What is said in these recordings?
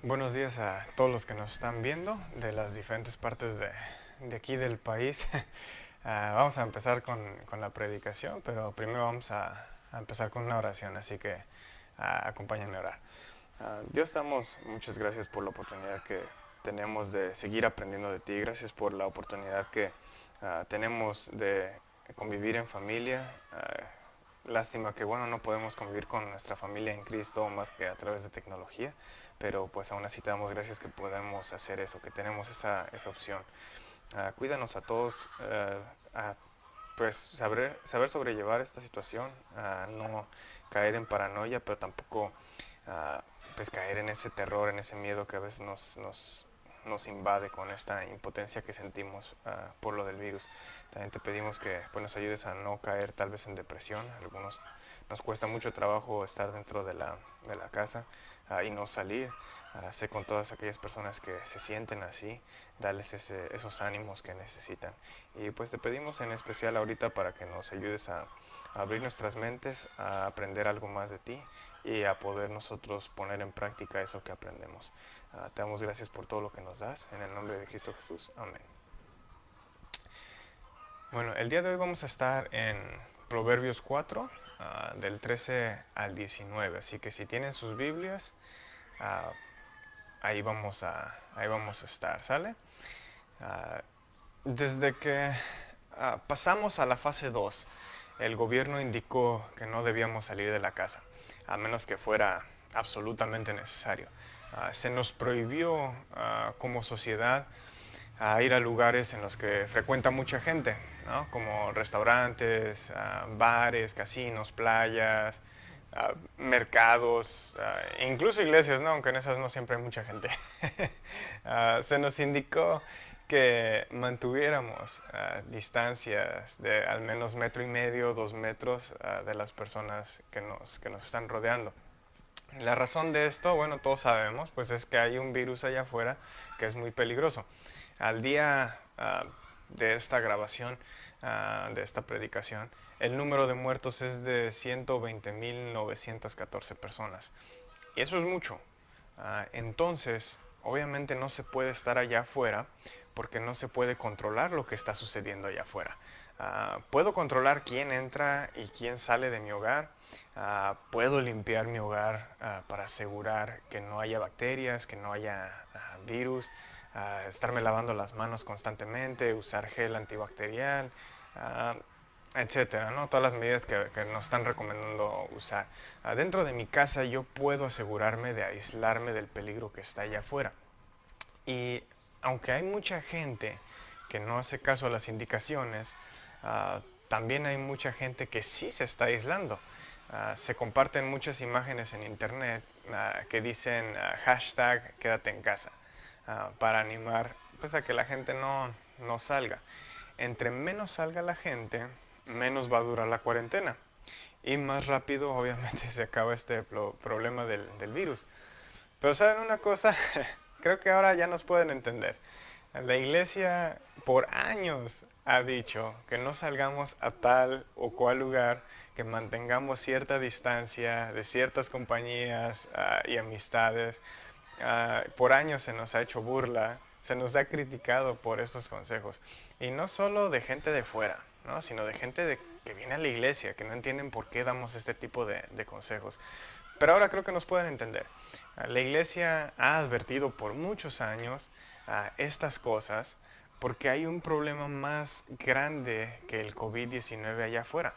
Buenos días a todos los que nos están viendo de las diferentes partes de aquí del país. Vamos a empezar con la predicación, pero primero vamos a empezar con una oración, así que acompáñenme a orar. Dios, damos muchas gracias por la oportunidad que tenemos de seguir aprendiendo de ti. Gracias por la oportunidad que tenemos de convivir en familia. Lástima que, bueno, no podemos convivir con nuestra familia en Cristo más que a través de tecnología, pero pues aún así te damos gracias que podemos hacer eso, que tenemos esa opción. Cuídanos a todos, a pues saber sobrellevar esta situación, no caer en paranoia, pero tampoco pues caer en ese terror, en ese miedo que a veces nos invade con esta impotencia que sentimos por lo del virus. También te pedimos que pues, nos ayudes a no caer tal vez en depresión. Algunos nos cuesta mucho trabajo estar dentro de la casa y no salir. Sé con todas aquellas personas que se sienten así, darles esos ánimos que necesitan. Y pues te pedimos en especial ahorita para que nos ayudes a abrir nuestras mentes, a aprender algo más de ti y a poder nosotros poner en práctica eso que aprendemos. Te damos gracias por todo lo que nos das, en el nombre de Cristo Jesús. Amén. Bueno, el día de hoy vamos a estar en Proverbios 4, del 13 al 19. Así que si tienen sus Biblias, uh, ahí vamos a estar, ¿sale? Desde que pasamos a la fase 2, el gobierno indicó que no debíamos salir de la casa, a menos que fuera absolutamente necesario. Se nos prohibió como sociedad a ir a lugares en los que frecuenta mucha gente, ¿no? Como restaurantes, bares, casinos, playas, mercados, incluso iglesias, ¿no? Aunque en esas no siempre hay mucha gente. Se nos indicó que mantuviéramos distancias de al menos 1,5 metros, 2 metros de las personas que nos están rodeando. La razón de esto, bueno, todos sabemos, pues es que hay un virus allá afuera que es muy peligroso. Al día de esta grabación, de esta predicación, el número de muertos es de 120,914 personas. Y eso es mucho. Entonces, obviamente no se puede estar allá afuera porque no se puede controlar lo que está sucediendo allá afuera. Puedo controlar quién entra y quién sale de mi hogar. Puedo limpiar mi hogar para asegurar que no haya bacterias, que no haya virus, estarme lavando las manos constantemente, usar gel antibacterial, uh, etcétera, ¿no? Todas las medidas que nos están recomendando usar. Dentro de mi casa yo puedo asegurarme de aislarme del peligro que está allá afuera. Y aunque hay mucha gente que no hace caso a las indicaciones, también hay mucha gente que sí se está aislando. Se comparten muchas imágenes en internet que dicen hashtag quédate en casa para animar pues, a que la gente no salga. Entre menos salga la gente, menos va a durar la cuarentena. Y más rápido obviamente se acaba este problema del virus. Pero ¿saben una cosa? Creo que ahora ya nos pueden entender. La iglesia por años ha dicho que no salgamos a tal o cual lugar, que mantengamos cierta distancia de ciertas compañías y amistades. Por años se nos ha hecho burla, se nos ha criticado por estos consejos. Y no solo de gente de fuera, ¿no? Sino de gente que viene a la iglesia, que no entienden por qué damos este tipo de consejos. Pero ahora creo que nos pueden entender. La iglesia ha advertido por muchos años estas cosas porque hay un problema más grande que el COVID-19 allá afuera.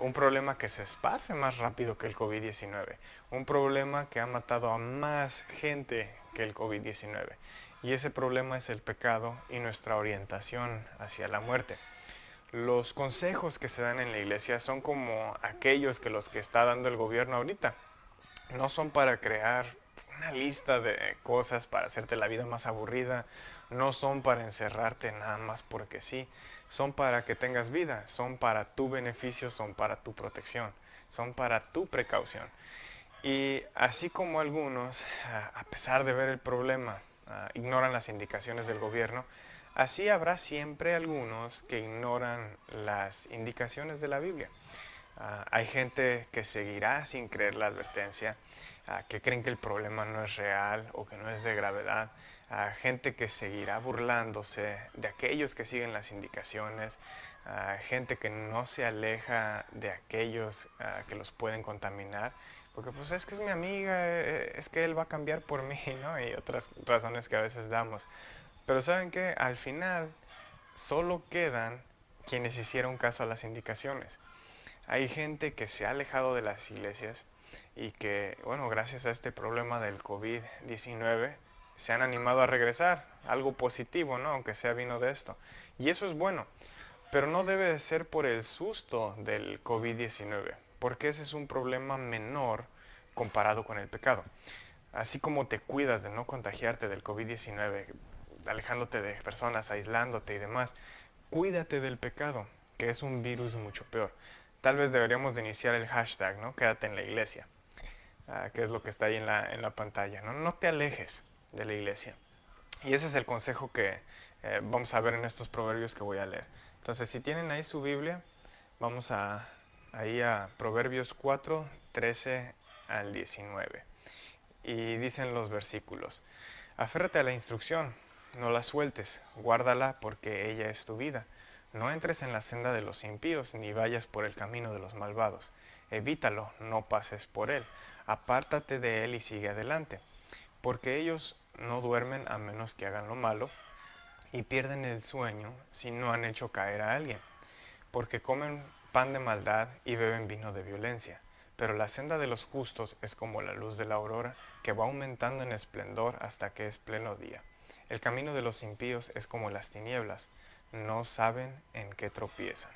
Un problema que se esparce más rápido que el COVID-19. Un problema que ha matado a más gente que el COVID-19. Y ese problema es el pecado y nuestra orientación hacia la muerte. Los consejos que se dan en la iglesia son como aquellos que los que está dando el gobierno ahorita. No son para crear una lista de cosas para hacerte la vida más aburrida, no son para encerrarte nada más porque sí, son para que tengas vida, son para tu beneficio, son para tu protección, son para tu precaución. Y así como algunos, a pesar de ver el problema, ignoran las indicaciones del gobierno, así habrá siempre algunos que ignoran las indicaciones de la Biblia. Hay gente que seguirá sin creer la advertencia. que creen que el problema no es real o que no es de gravedad, gente que seguirá burlándose de aquellos que siguen las indicaciones, gente que no se aleja de aquellos que los pueden contaminar, porque pues es que es mi amiga, es que él va a cambiar por mí, ¿no? Y otras razones que a veces damos. Pero ¿saben qué? Al final solo quedan quienes hicieron caso a las indicaciones. Hay gente que se ha alejado de las iglesias y que, bueno, gracias a este problema del COVID-19 se han animado a regresar. Algo positivo, ¿no? Aunque sea vino de esto. Y eso es bueno. Pero no debe de ser por el susto del COVID-19, porque ese es un problema menor comparado con el pecado. Así como te cuidas de no contagiarte del COVID-19, alejándote de personas, aislándote y demás, cuídate del pecado, que es un virus mucho peor. Tal vez deberíamos de iniciar el hashtag, ¿no? Quédate en la iglesia, que es lo que está ahí en la pantalla. ¿No? No te alejes de la iglesia. Y ese es el consejo que vamos a ver en estos proverbios que voy a leer. Entonces, si tienen ahí su Biblia, vamos ahí a Proverbios 4, 13 al 19. Y dicen los versículos: aférrate a la instrucción, no la sueltes, guárdala porque ella es tu vida. No entres en la senda de los impíos, ni vayas por el camino de los malvados. Evítalo, no pases por él. Apártate de él y sigue adelante. Porque ellos no duermen a menos que hagan lo malo, y pierden el sueño si no han hecho caer a alguien. Porque comen pan de maldad y beben vino de violencia. Pero la senda de los justos es como la luz de la aurora, que va aumentando en esplendor hasta que es pleno día. El camino de los impíos es como las tinieblas, no saben en qué tropiezan.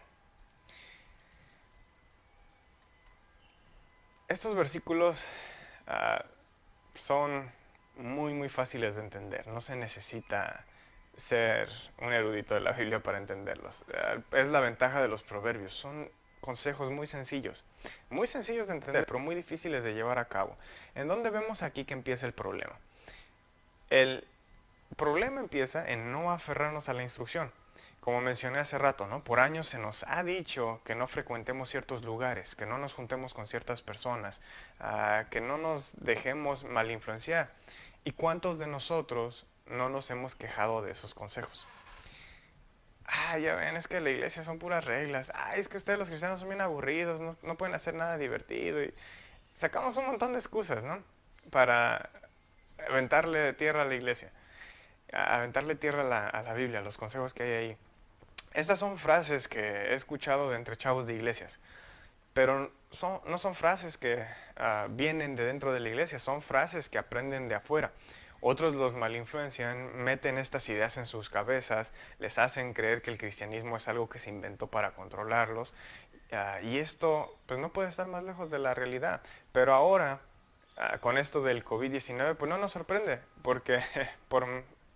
Estos versículos son muy fáciles de entender. No se necesita ser un erudito de la Biblia para entenderlos. Es la ventaja de los proverbios. Son consejos muy sencillos de entender, pero muy difíciles de llevar a cabo. ¿En dónde vemos aquí que empieza el problema? El problema empieza en no aferrarnos a la instrucción. Como mencioné hace rato, ¿no? Por años se nos ha dicho que no frecuentemos ciertos lugares, que no nos juntemos con ciertas personas, que no nos dejemos mal influenciar. ¿Y cuántos de nosotros no nos hemos quejado de esos consejos? Ya ven, es que la iglesia son puras reglas. Es que ustedes los cristianos son bien aburridos, no pueden hacer nada divertido. Y sacamos un montón de excusas, ¿no? Para aventarle tierra a la iglesia, aventarle tierra a la Biblia, a los consejos que hay ahí. Estas son frases que he escuchado de entre chavos de iglesias, pero no son frases que vienen de dentro de la iglesia, son frases que aprenden de afuera. Otros los malinfluencian, meten estas ideas en sus cabezas, les hacen creer que el cristianismo es algo que se inventó para controlarlos, y esto pues no puede estar más lejos de la realidad. Pero ahora, con esto del COVID-19, pues no nos sorprende, porque por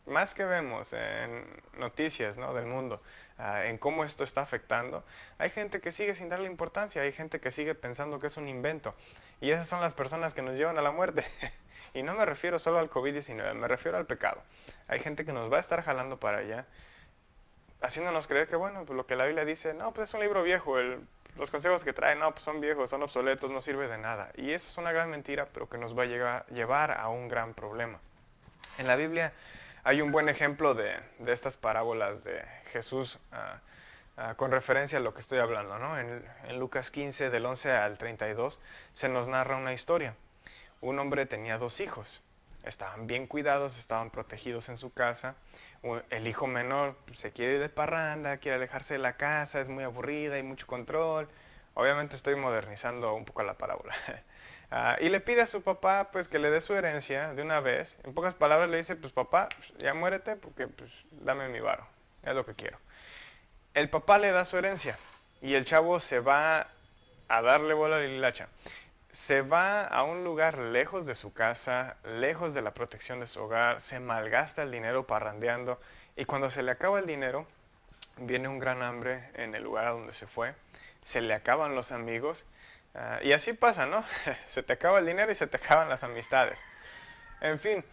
más que vemos en noticias, ¿no? Del mundo, en cómo esto está afectando, hay gente que sigue sin darle importancia, hay gente que sigue pensando que es un invento. Y esas son las personas que nos llevan a la muerte. Y no me refiero solo al COVID-19, me refiero al pecado. Hay gente que nos va a estar jalando para allá, haciéndonos creer que, bueno, pues lo que la Biblia dice, no, pues es un libro viejo, los consejos que trae, no, pues son viejos, son obsoletos, no sirve de nada. Y eso es una gran mentira, pero que nos va a llevar a un gran problema. En la Biblia hay un buen ejemplo de estas parábolas de Jesús con referencia a lo que estoy hablando, ¿no? En Lucas 15, del 11 al 32, se nos narra una historia. Un hombre tenía 2 hijos. Estaban bien cuidados, estaban protegidos en su casa. El hijo menor se quiere ir de parranda, quiere alejarse de la casa, es muy aburrida, hay mucho control. Obviamente estoy modernizando un poco la parábola. Y le pide a su papá pues que le dé su herencia de una vez. En pocas palabras le dice, pues papá, ya muérete porque pues dame mi varo, es lo que quiero. El papá le da su herencia y el chavo se va a darle bola a la hilacha. Se va a un lugar lejos de su casa, lejos de la protección de su hogar, se malgasta el dinero parrandeando y cuando se le acaba el dinero, viene un gran hambre en el lugar a donde se fue, se le acaban los amigos y así pasa, ¿no? Se te acaba el dinero y se te acaban las amistades. En fin,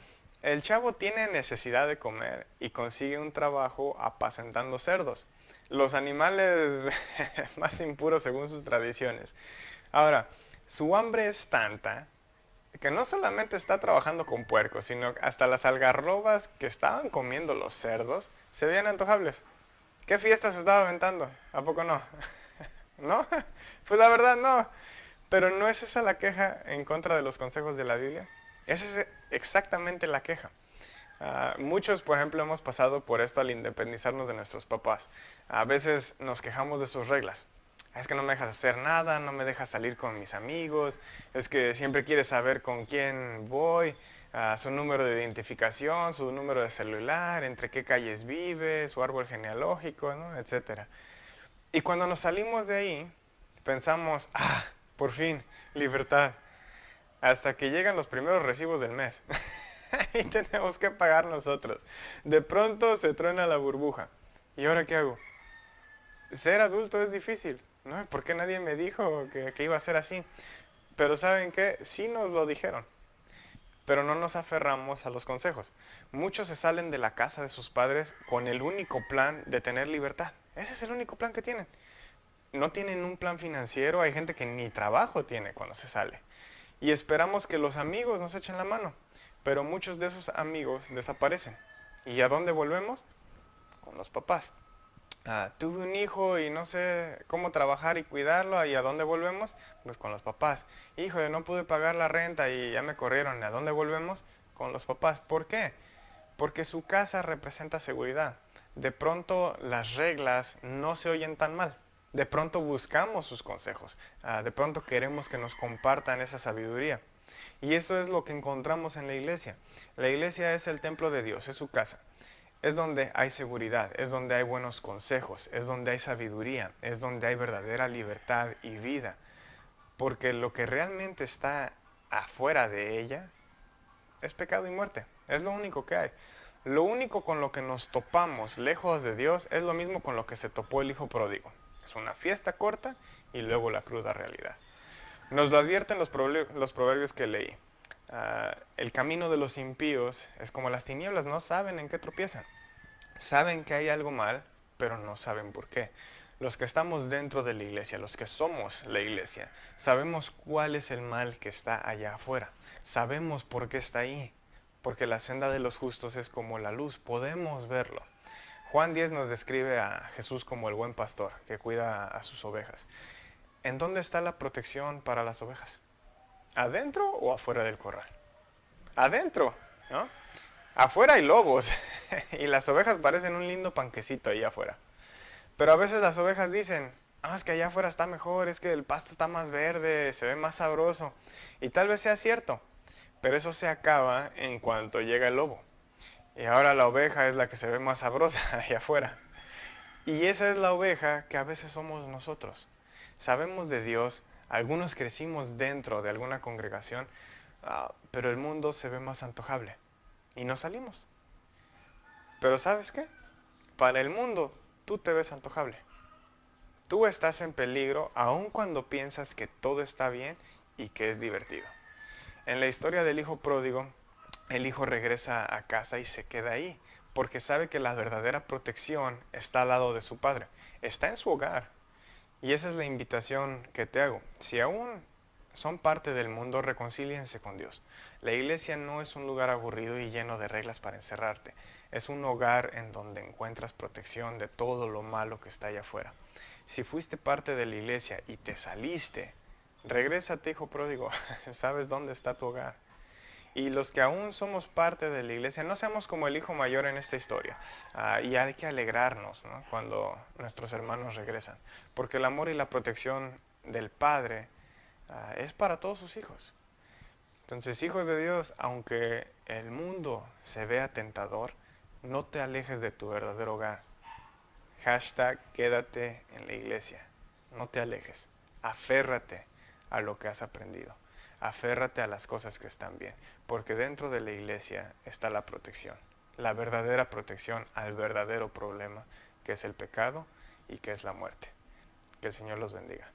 el chavo tiene necesidad de comer y consigue un trabajo apacentando cerdos, los animales más impuros según sus tradiciones. Ahora, su hambre es tanta que no solamente está trabajando con puercos, sino hasta las algarrobas que estaban comiendo los cerdos se veían antojables. ¿Qué fiesta se estaba aventando? ¿A poco no? ¿No? Pues la verdad no. Pero ¿no es esa la queja en contra de los consejos de la Biblia? Esa es exactamente la queja. Muchos, por ejemplo, hemos pasado por esto al independizarnos de nuestros papás. A veces nos quejamos de sus reglas. Es que no me dejas hacer nada, no me dejas salir con mis amigos, es que siempre quieres saber con quién voy, su número de identificación, su número de celular, entre qué calles vive, su árbol genealógico, ¿no? Etcétera. Y cuando nos salimos de ahí, pensamos, por fin, libertad. Hasta que llegan los primeros recibos del mes. Y tenemos que pagar nosotros. De pronto se truena la burbuja. ¿Y ahora qué hago? Ser adulto es difícil, ¿no? ¿Por qué nadie me dijo que iba a ser así? Pero ¿saben qué? Sí nos lo dijeron. Pero no nos aferramos a los consejos. Muchos se salen de la casa de sus padres con el único plan de tener libertad. Ese es el único plan que tienen. No tienen un plan financiero, hay gente que ni trabajo tiene cuando se sale. Y esperamos que los amigos nos echen la mano. Pero muchos de esos amigos desaparecen. ¿Y a dónde volvemos? Con los papás. Tuve un hijo y no sé cómo trabajar y cuidarlo, ¿y a dónde volvemos? Pues con los papás. Híjole, no pude pagar la renta y ya me corrieron, ¿a dónde volvemos? Con los papás. ¿Por qué? Porque su casa representa seguridad. De pronto las reglas no se oyen tan mal. De pronto buscamos sus consejos. De pronto queremos que nos compartan esa sabiduría. Y eso es lo que encontramos en la iglesia. La iglesia es el templo de Dios, es su casa. Es donde hay seguridad, es donde hay buenos consejos, es donde hay sabiduría, es donde hay verdadera libertad y vida. Porque lo que realmente está afuera de ella es pecado y muerte. Es lo único que hay. Lo único con lo que nos topamos lejos de Dios es lo mismo con lo que se topó el hijo pródigo. Es una fiesta corta y luego la cruda realidad. Nos lo advierten los proverbios que leí. El camino de los impíos es como las tinieblas, no saben en qué tropiezan. Saben que hay algo mal, pero no saben por qué. Los que estamos dentro de la iglesia, los que somos la iglesia, sabemos cuál es el mal que está allá afuera. Sabemos por qué está ahí. Porque la senda de los justos es como la luz, podemos verlo. Juan 10 nos describe a Jesús como el buen pastor que cuida a sus ovejas. ¿En dónde está la protección para las ovejas? ¿Adentro o afuera del corral? Adentro, ¿no? Afuera hay lobos y las ovejas parecen un lindo panquecito ahí afuera. Pero a veces las ovejas dicen, es que allá afuera está mejor, es que el pasto está más verde, se ve más sabroso. Y tal vez sea cierto, pero eso se acaba en cuanto llega el lobo. Y ahora la oveja es la que se ve más sabrosa allá afuera. Y esa es la oveja que a veces somos nosotros. Sabemos de Dios, algunos crecimos dentro de alguna congregación, pero el mundo se ve más antojable. Y no salimos. Pero ¿sabes qué? Para el mundo, tú te ves antojable. Tú estás en peligro aun cuando piensas que todo está bien y que es divertido. En la historia del hijo pródigo, el hijo regresa a casa y se queda ahí, porque sabe que la verdadera protección está al lado de su padre, está en su hogar. Y esa es la invitación que te hago. Si aún son parte del mundo, reconcíliense con Dios. La iglesia no es un lugar aburrido y lleno de reglas para encerrarte. Es un hogar en donde encuentras protección de todo lo malo que está allá afuera. Si fuiste parte de la iglesia y te saliste, regrésate, hijo pródigo. ¿Sabes dónde está tu hogar? Y los que aún somos parte de la iglesia, no seamos como el hijo mayor en esta historia. Y hay que alegrarnos, ¿no? Cuando nuestros hermanos regresan. Porque el amor y la protección del Padre es para todos sus hijos. Entonces, hijos de Dios, aunque el mundo se vea tentador, no te alejes de tu verdadero hogar. Hashtag quédate en la iglesia. No te alejes. Aférrate a lo que has aprendido. Aférrate a las cosas que están bien. Porque dentro de la iglesia está la protección. La verdadera protección al verdadero problema, que es el pecado y que es la muerte. Que el Señor los bendiga.